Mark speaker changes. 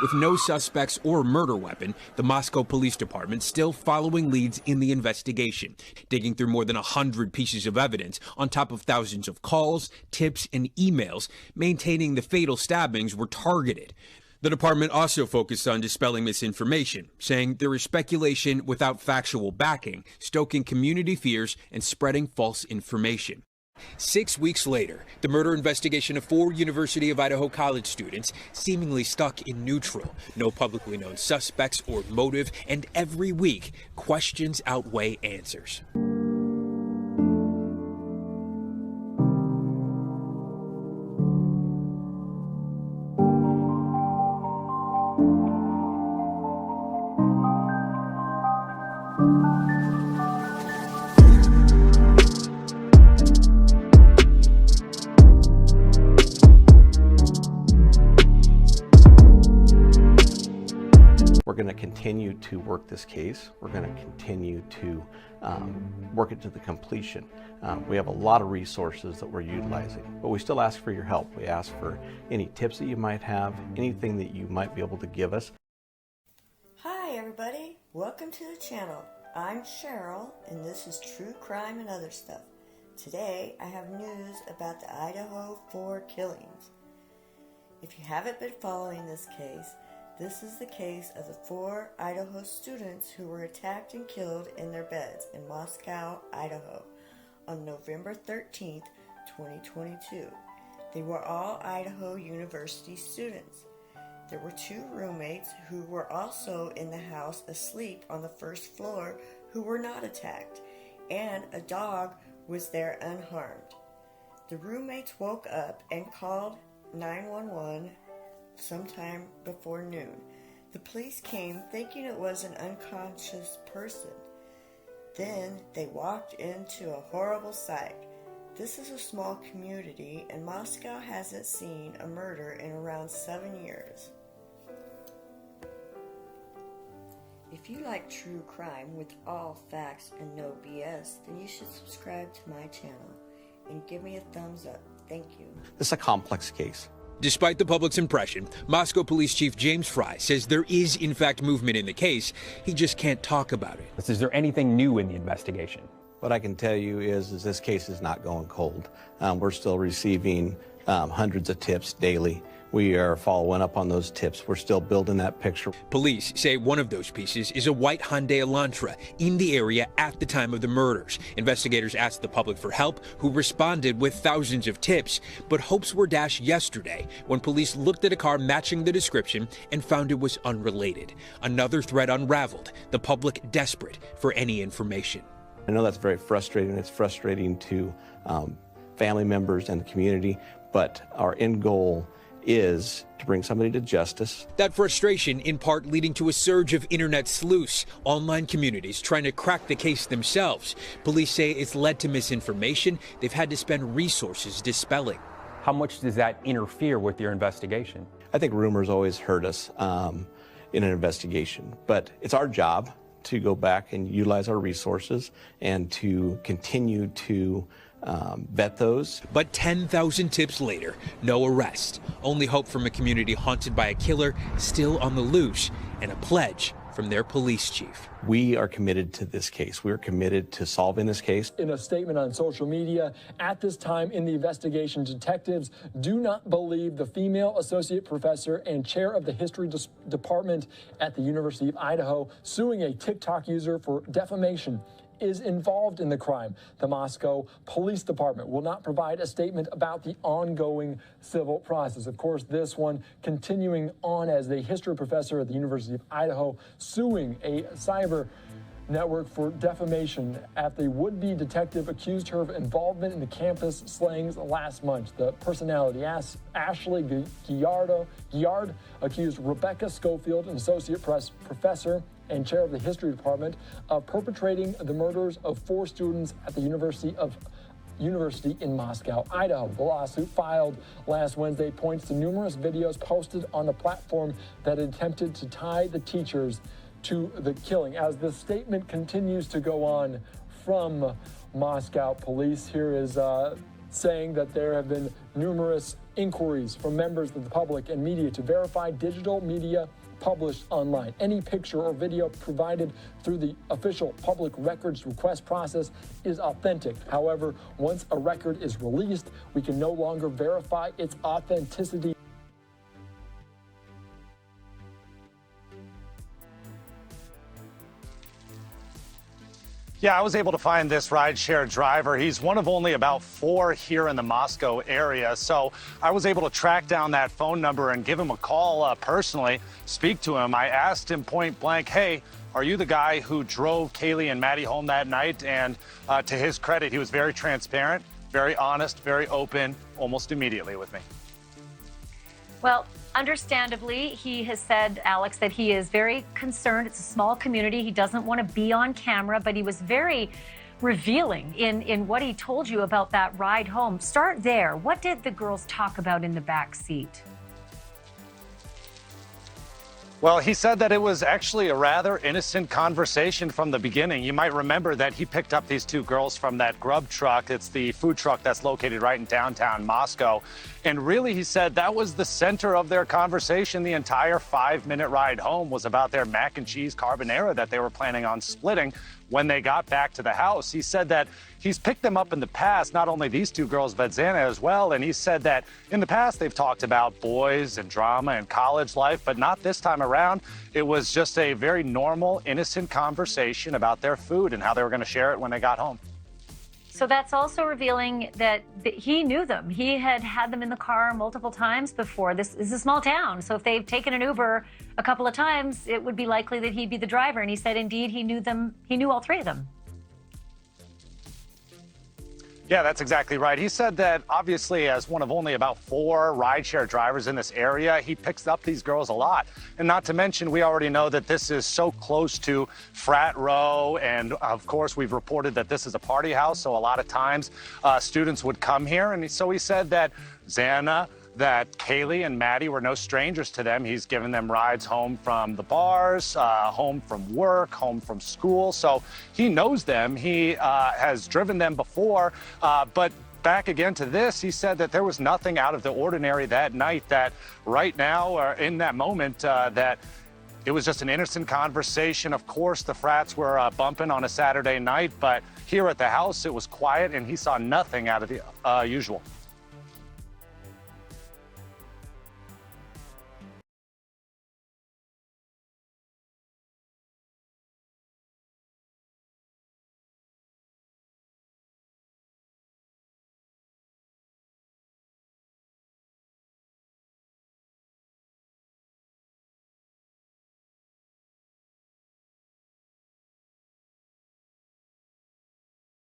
Speaker 1: With no suspects or murder weapon, the Moscow Police Department still following leads in the investigation, digging through more than 100 pieces of evidence on top of thousands of calls, tips, and emails, maintaining the fatal stabbings were targeted. The department also focused on dispelling misinformation, saying there is speculation without factual backing, stoking community fears and spreading false information. 6 weeks later, the murder investigation of 4 University of Idaho college students seemingly stuck in neutral. No publicly known suspects or motive, and every week, questions outweigh answers.
Speaker 2: We're going to continue to work this case. We're going to continue to work it to the completion. We have a lot of resources that we're utilizing, but we still ask for your help. We ask for any tips that you might have, anything that you might be able to give us.
Speaker 3: Hi everybody, welcome to the channel. I'm Cheryl and this is True Crime and Other Stuff. Today I have news about the IDAHO4 killings. If you haven't been following this case, this is the case of the 4 Idaho students who were attacked and killed in their beds in Moscow, Idaho on November 13th, 2022. They were all Idaho University students. There were 2 roommates who were also in the house asleep on the first floor who were not attacked, and a dog was there unharmed. The roommates woke up and called 911 sometime before noon. The police came thinking it was an unconscious person. Then they walked into a horrible sight. This is a small community and Moscow hasn't seen a murder in around 7 years. If you like true crime with all facts and no BS, then you should subscribe to my channel and give me a thumbs up. Thank you.
Speaker 2: This is a complex case.
Speaker 1: Despite the public's impression, Moscow Police Chief James Fry says there is in fact movement in the case. He just can't talk about it.
Speaker 4: Is there anything new in the investigation?
Speaker 2: What I can tell you is this case is not going cold. We're still receiving hundreds of tips daily. We are following up on those tips. We're still building that picture.
Speaker 1: Police say one of those pieces is a white Hyundai Elantra in the area at the time of the murders. Investigators asked the public for help, who responded with thousands of tips, but hopes were dashed yesterday when police looked at a car matching the description and found it was unrelated. Another thread unraveled, the public desperate for any information.
Speaker 2: I know that's very frustrating. It's frustrating to family members and the community, but our end goal is to bring somebody to justice.
Speaker 1: That frustration in part leading to a surge of internet sleuths, online communities trying to crack the case themselves. Police say it's led to misinformation they've had to spend resources dispelling.
Speaker 4: How much does that interfere with your investigation?
Speaker 2: I think rumors always hurt us in an investigation, but it's our job to go back and utilize our resources and to continue to vet those.
Speaker 1: But 10,000 tips later, no arrest. Only hope from a community haunted by a killer still on the loose, and a pledge from their police chief.
Speaker 2: We are committed to this case. We are committed to solving this case.
Speaker 5: In a statement on social media, at this time in the investigation, detectives do not believe the female associate professor and chair of the history department at the University of Idaho suing a TikTok user for defamation is involved in the crime. The Moscow Police Department will not provide a statement about the ongoing civil process. Of course, this one continuing on as the history professor at the University of Idaho suing a cyber network for defamation after the would-be detective accused her of involvement in the campus slayings last month. The personality Ashley Giard accused Rebecca Schofield, an associate professor and chair of the history department, of perpetrating the murders of 4 students at the University in Moscow, Idaho. The lawsuit filed last Wednesday points to numerous videos posted on the platform that attempted to tie the teachers to the killing. As the statement continues to go on from Moscow police, here is saying that there have been numerous inquiries from members of the public and media to verify digital media published online. Any picture or video provided through the official public records request process is authentic. However, once a record is released, we can no longer verify its authenticity.
Speaker 6: Yeah, I was able to find this rideshare driver. He's one of only about 4 here in the Moscow area. So I was able to track down that phone number and give him a call personally, speak to him. I asked him point blank, hey, are you the guy who drove Kaylee and Maddie home that night? And to his credit, he was very transparent, very honest, very open, almost immediately with me.
Speaker 7: Well, understandably, he has said, Alex, that he is very concerned. It's a small community. He doesn't want to be on camera, but he was very revealing in what he told you about that ride home. Start there. What did the girls talk about in the back seat?
Speaker 6: Well, he said that it was actually a rather innocent conversation from the beginning. You might remember that he picked up these 2 girls from that grub truck. It's the food truck that's located right in downtown Moscow. And really, he said that was the center of their conversation. The entire 5-minute ride home was about their mac and cheese carbonara that they were planning on splitting when they got back to the house. He said that he's picked them up in the past, not only these 2 girls, but Xana as well. And he said that in the past, they've talked about boys and drama and college life, but not this time around. It was just a very normal, innocent conversation about their food and how they were going to share it when they got home.
Speaker 7: So that's also revealing that he knew them. He had had them in the car multiple times before. This is a small town, so if they've taken an Uber a couple of times, it would be likely that he'd be the driver. And he said, indeed, he knew them. He knew all 3 of them.
Speaker 6: Yeah, that's exactly right. He said that obviously as one of only about 4 rideshare drivers in this area, he picks up these girls a lot. And not to mention, we already know that this is so close to Frat Row. And of course, we've reported that this is a party house. So a lot of times students would come here. And so he said that Xana, that Kaylee and Maddie were no strangers to them. He's given them rides home from the bars, home from work, home from school. So he knows them. He has driven them before. But back again to this, he said that there was nothing out of the ordinary that night, that right now or in that moment that it was just an innocent conversation. Of course, the frats were bumping on a Saturday night, but here at the house, it was quiet and he saw nothing out of the usual.